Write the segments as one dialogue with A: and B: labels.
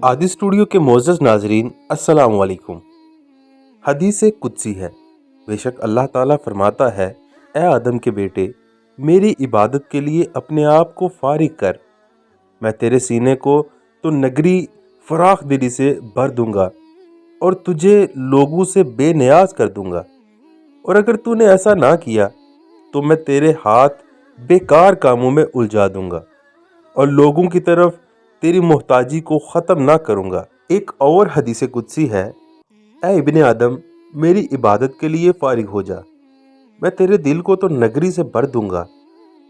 A: आदि स्टूडियो के मोअज़्ज़ज़ नाज़रीन अस्सलाम वालेकुम। हदीस कुदसी है। बेशक अल्लाह ताला फरमाता है, ए आदम के बेटे, मेरी इबादत के लिए अपने आप को फारिग कर। मैं तेरे सीने को तो नगरी फराख दिली से भर दूंगा और तुझे लोगों से बेनियाज कर दूंगा। और अगर तूने ऐसा ना किया तो मैं तेरे हाथ बेकार कामों में उलझा दूंगा और लोगों की तरफ तेरी मोहताजी को ख़त्म ना करूंगा। एक और हदीस कुदसी है, ए इब्ने आदम, मेरी इबादत के लिए फारिग हो जा। मैं तेरे दिल को तो नगरी से भर दूंगा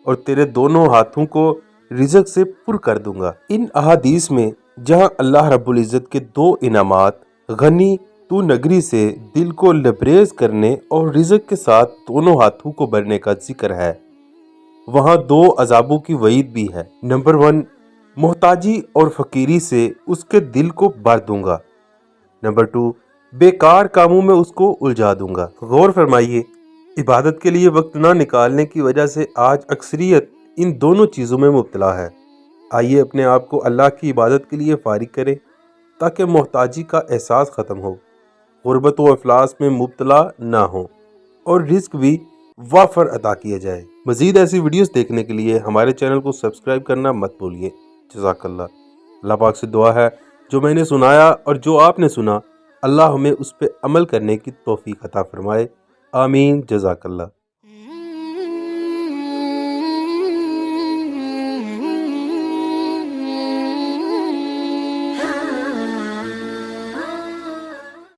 A: और तेरे दोनों हाथों को रिज़्क से पुर कर दूंगा। इन अहादीस में जहां अल्लाह रब्बुल इज़्ज़त के दो इनामात गनी तू नगरी से दिल को लबरेज करने और रिज़्क के साथ दोनों हाथों को भरने का जिक्र है, वहां दो अजाबों की वईद भी है। नंबर 1, मोहताजी और फकीरी से उसके दिल को भर दूंगा। नंबर 2, बेकार कामों में उसको उलझा दूंगा। गौर फरमाइए, इबादत के लिए वक्त ना निकालने की वजह से आज अक्सरियत इन दोनों चीज़ों में मुब्तला है। आइए अपने आप को अल्लाह की इबादत के लिए फारिग करें ताकि मोहताजी का एहसास ख़त्म हो, गुर्बत व अफलास में मुब्तला ना हो और रिस्क भी वाफर अता किया जाए। मज़ीद ऐसी वीडियोस देखने के लिए हमारे चैनल को सब्सक्राइब करना मत भूलिए। जज़ाकल्लाह। अल्लाह पाक से दुआ है, जो मैंने सुनाया और जो आपने सुना, अल्लाह हमें उस पर अमल करने की तौफीक अता फरमाए। आमीन। जज़ाकल्लाह।